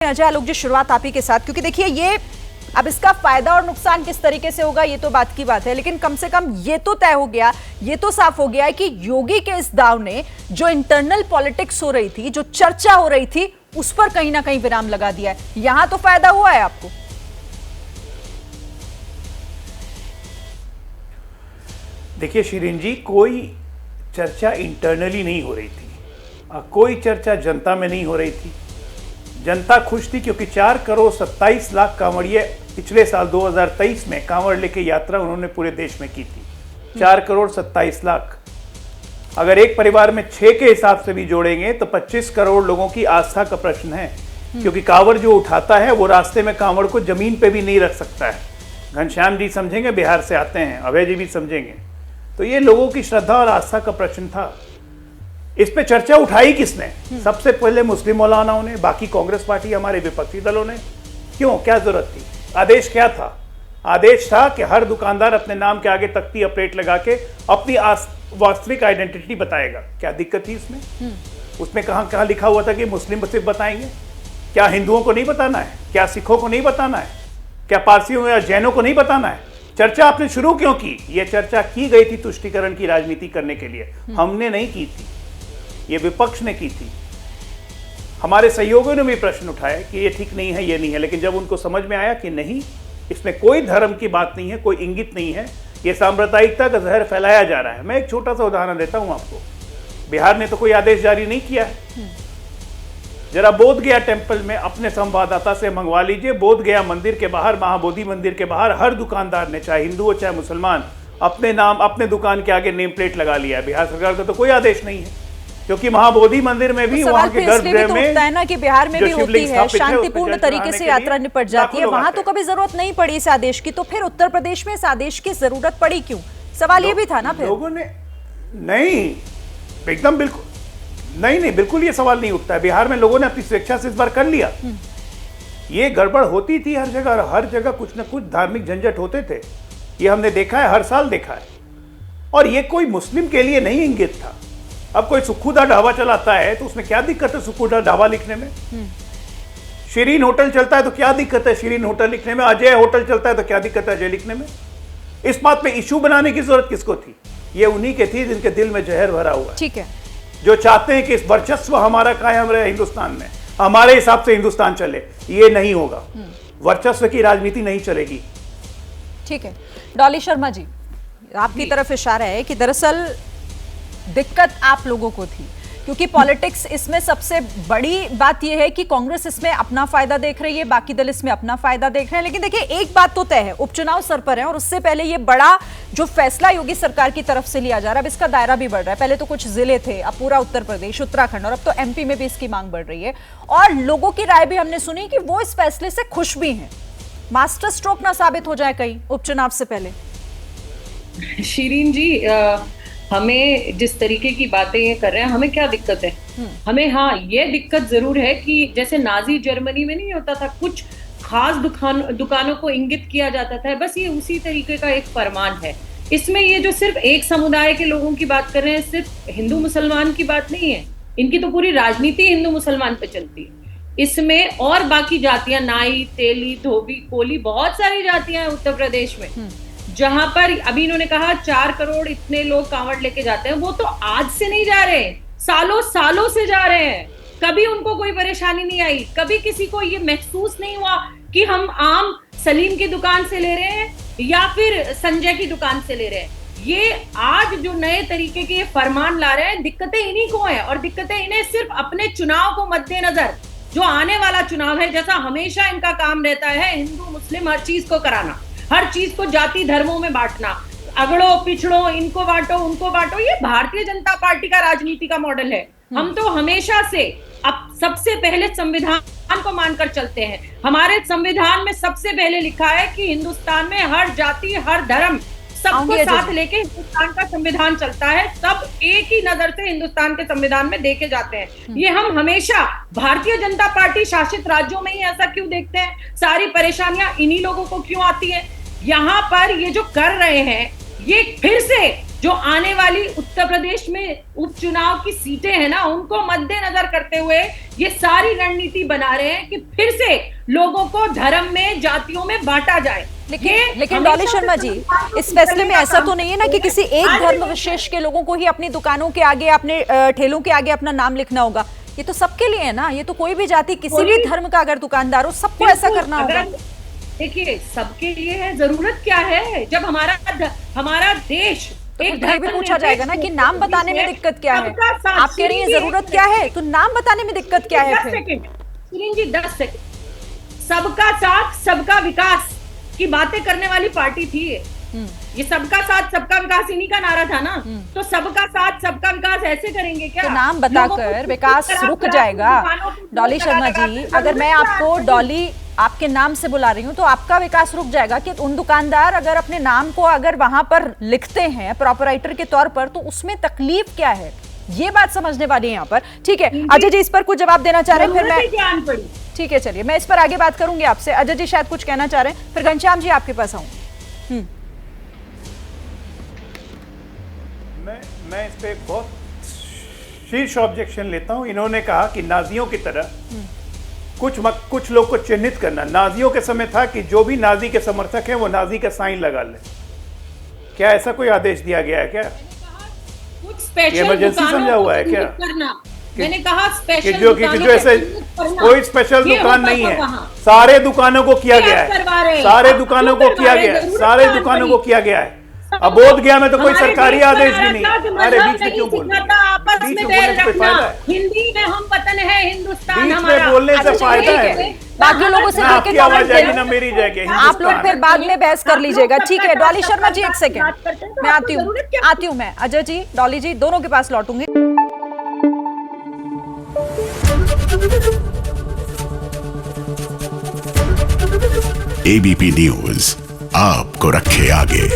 अजय आलोक जी, शुरुआत आप ही के साथ, क्योंकि देखिए ये अब इसका फायदा और नुकसान किस तरीके से होगा ये तो बात की बात है, लेकिन कम से कम ये तो तय हो गया, ये तो साफ हो गया है कि योगी के इस दाव ने जो इंटरनल पॉलिटिक्स हो रही थी, जो चर्चा हो रही थी, उस पर कहीं ना कहीं विराम लगा दिया है। यहां तो फायदा हुआ है आपको। देखिए शिरीन जी, कोई चर्चा इंटरनली नहीं हो रही थी, कोई चर्चा जनता में नहीं हो रही थी। जनता खुश थी क्योंकि 4 करोड़ 27 लाख कांवड़िए पिछले साल 2023 में कांवड़ लेके यात्रा उन्होंने पूरे देश में की थी। 4 करोड़ 27 लाख, अगर एक परिवार में 6 के हिसाब से भी जोड़ेंगे तो 25 करोड़ लोगों की आस्था का प्रश्न है, क्योंकि कांवड़ जो उठाता है वो रास्ते में कांवड़ को जमीन पे भी नहीं रख सकता है। घनश्याम जी समझेंगे, बिहार से आते हैं, अभय जी भी समझेंगे। तो ये लोगों की श्रद्धा और आस्था का प्रश्न था। इस पे चर्चा उठाई किसने? सबसे पहले मुस्लिम मौलानाओं ने, बाकी कांग्रेस पार्टी, हमारे विपक्षी दलों ने। क्यों, क्या जरूरत थी? आदेश क्या था? आदेश था कि हर दुकानदार अपने नाम के आगे तख्ती या प्लेट लगा के अपनी वास्तविक आइडेंटिटी बताएगा। क्या दिक्कत थी इसमें? उसमें कहां लिखा हुआ था कि मुस्लिम सिर्फ बताएंगे? क्या हिंदुओं को नहीं बताना है? क्या सिखों को नहीं बताना है? क्या पारसियों या जैनों को नहीं बताना है? चर्चा आपने शुरू क्यों की? यह चर्चा की गई थी तुष्टीकरण की राजनीति करने के लिए, हमने नहीं की थी, ये विपक्ष ने की थी। हमारे सहयोगियों ने भी प्रश्न उठाए कि ये ठीक नहीं है, ये नहीं है, लेकिन जब उनको समझ में आया कि नहीं, इसमें कोई धर्म की बात नहीं है, कोई इंगित नहीं है, ये सांप्रदायिकता का जहर फैलाया जा रहा है। मैं एक छोटा सा उदाहरण देता हूं आपको। बिहार ने तो कोई आदेश जारी नहीं किया है। जरा बोध गया टेम्पल में अपने संवाददाता से मंगवा लीजिए, बोध गया मंदिर के बाहर, महाबोधि मंदिर के बाहर हर दुकानदार ने, चाहे हिंदू हो चाहे मुसलमान, अपने नाम अपने दुकान के आगे नेम प्लेट लगा लिया है। बिहार सरकार का तो कोई आदेश नहीं है, क्योंकि महाबोधि मंदिर में भी, वहां के गर्भगृह में होता है ना कि बिहार में भी होती है, शांतिपूर्ण तरीके से यात्रा निपट जाती है, वहां तो कभी जरूरत नहीं पड़ी इस आदेश की, तो फिर उत्तर प्रदेश में इस आदेश की जरूरत पड़ी क्यों? सवाल ये भी था ना फिर। लोगों ने नहीं, एकदम बिल्कुल नहीं, बिल्कुल ये सवाल नहीं उठता है। बिहार में लोगों ने अपनी स्वेच्छा से इस बार कर लिया। ये गड़बड़ होती थी हर जगह कुछ ना कुछ धार्मिक झंझट होते थे, ये हमने देखा है, हर साल देखा है। और ये कोई मुस्लिम के लिए नहीं इंगित था। अब कोई सुखुदा ढाबा चलाता है तो उसमें क्या दिक्कत है सुखुदा ढाबा लिखने में? शिरीन होटल चलता है तो क्या दिक्कत है शिरीन होटल लिखने में? अजय होटल चलता है तो क्या दिक्कत है अजय लिखने में? इस बात पे इशू बनाने की जरूरत किसको थी? ये उन्हीं के थी जिनके दिल में जहर भरा हुआ है, ठीक है, जो चाहते हैं कि इस वर्चस्व हमारा कायम रहे हिंदुस्तान में, हमारे हिसाब से हिंदुस्तान चले। ये नहीं होगा, वर्चस्व की राजनीति नहीं चलेगी। ठीक है, डॉली शर्मा जी, आपकी तरफ इशारा है कि दरअसल दिक्कत आप लोगों को थी, क्योंकि पॉलिटिक्स इसमें सबसे बड़ी बात यह है कि कांग्रेस इसमें अपना फायदा देख रही है, बाकी दल इसमें अपना फायदा देख रहे हैं। लेकिन देखिए एक बात तो तय है, उपचुनाव सर पर है, और उससे पहले ये बड़ा जो फैसला योगी सरकार की तरफ से लिया जा रहा है, अब इसका दायरा भी बढ़ रहा है। पहले तो कुछ जिले थे, अब पूरा उत्तर प्रदेश, उत्तराखंड, और अब तो एमपी में भी इसकी मांग बढ़ रही है। और लोगों की राय भी हमने सुनी कि वो इस फैसले से खुश भी हैं। मास्टर स्ट्रोक ना साबित हो जाए कहीं उपचुनाव से पहले। शिरीन जी, हमें जिस तरीके की बातें ये कर रहे हैं, हमें क्या दिक्कत है? हमें हाँ ये दिक्कत जरूर है कि जैसे नाजी जर्मनी में नहीं होता था, कुछ खास दुकानों को इंगित किया जाता था, बस ये उसी तरीके का एक फरमान है। इसमें ये जो सिर्फ एक समुदाय के लोगों की बात कर रहे हैं, सिर्फ हिंदू मुसलमान की बात नहीं है, इनकी तो पूरी राजनीति हिंदू मुसलमान पे चलती है। इसमें और बाकी जातियां, नाई, तेली, धोबी, कोली, बहुत सारी जातियां हैं उत्तर प्रदेश में, जहां पर अभी इन्होंने कहा 4 करोड़ इतने लोग कांवड़ लेके जाते हैं। वो तो आज से नहीं जा रहे, सालों सालों से जा रहे हैं। कभी उनको कोई परेशानी नहीं आई, कभी किसी को ये महसूस नहीं हुआ कि हम आम सलीम की दुकान से ले रहे हैं या फिर संजय की दुकान से ले रहे हैं। ये आज जो नए तरीके के फरमान ला रहे हैं, दिक्कतें इन्हीं को हैं, और दिक्कतें इन्हें सिर्फ अपने चुनाव को मद्देनजर, जो आने वाला चुनाव है, जैसा हमेशा इनका काम रहता है हिंदू मुस्लिम हर चीज को कराना, हर चीज को जाति धर्मों में बांटना, अगड़ो पिछड़ो, इनको बांटो उनको बांटो, ये भारतीय जनता पार्टी का राजनीति का मॉडल है। हम तो हमेशा से अब सबसे पहले संविधान को मानकर चलते हैं। हमारे संविधान में सबसे पहले लिखा है कि हिंदुस्तान में हर जाति हर धर्म सबको साथ लेके हिंदुस्तान का संविधान चलता है, सब एक ही नजर से हिंदुस्तान के संविधान में देखे जाते हैं। ये हम हमेशा भारतीय जनता पार्टी शासित राज्यों में ही ऐसा क्यों देखते हैं? सारी परेशानियां इन्हीं लोगों को क्यों आती है? यहाँ पर ये जो कर रहे हैं, ये फिर से जो आने वाली उत्तर प्रदेश में उपचुनाव की सीटें हैं ना, उनको मद्देनजर करते हुए ये सारी रणनीति बना रहे हैं कि फिर से लोगों को धर्म में, जातियों में बांटा जाए। लेकिन डॉली शर्मा जी, इस फैसले में ऐसा तो नहीं है ना कि किसी एक धर्म विशेष के लोगों को ही अपनी दुकानों के आगे, अपने ठेलों के आगे अपना नाम लिखना होगा? ये तो सबके लिए है ना, ये तो कोई भी जाति, किसी भी धर्म का अगर दुकानदार हो, सबको ऐसा करना होगा। देखिए, सबके लिए है, जरूरत क्या है? जब हमारा देश एक भी पूछा जाएगा ना कि नाम बताने में दिक्कत क्या है? आप कह रही हैं जरूरत क्या है, तो नाम बताने में दिक्कत क्या है? 10 सेकंड शिरीन जी, 10 सेकंड। सबका साथ सबका विकास की बातें करने वाली पार्टी थी ये सबका साथ सबका विकास इन्हीं का नारा था ना। तो सबका साथ सबका विकास ऐसे करेंगे क्या? तो नाम बताकर विकास रुक जाएगा? डॉली शर्मा जी, अगर मैं आपको डॉली आपके नाम से बुला रही हूँ तो आपका विकास रुक जाएगा कि उन दुकानदार अगर अपने नाम को अगर वहां पर लिखते हैं प्रोपराइटर के तौर पर, तो उसमें तकलीफ क्या है? ये बात समझने वाली है यहाँ पर। ठीक है अजय जी, इस पर कुछ जवाब देना चाह रहे हैं, फिर मैं ठीक है चलिए मैं इस पर आगे बात करूंगी आपसे। अजय जी शायद कुछ कहना चाह रहे हैं, फिर घनश्याम जी आपके पास आऊंगी। मैं इस पे बहुत शीर्ष ऑब्जेक्शन लेता हूं। इन्होंने कहा कि नाजियों की तरह कुछ लोग को चिन्हित करना। नाजियों के समय था कि जो भी नाजी के समर्थक हैं वो नाजी का साइन लगा ले। क्या ऐसा कोई आदेश दिया गया है क्या? कुछ स्पेशल इमरजेंसी समझा हुआ है क्या? मैंने कहा स्पेशल जो ऐसे कोई स्पेशल दुकान नहीं है, सारे दुकानों को किया गया है, सारे दुकानों को किया गया है, सारे दुकानों को किया गया है। अब बोध गया में तो कोई सरकारी आदेश भी नहीं। अरे बीच में क्यों बोल रहे? आपस में बैर रखना, हिंदी में हम वतन है, हिंदुस्तान हमारा। बीच में बोलने से फायदा है, बाकी लोगों से आपकी आवाज जाएगी ना मेरी जाएगी। आप लोग फिर बाद में बहस कर लीजिएगा। ठीक है डॉली शर्मा जी, एक सेकंड मैं आती हूँ मैं अजय जी, डॉली जी दोनों के पास लौटूंगी। एबीपी न्यूज आपको रखे आगे।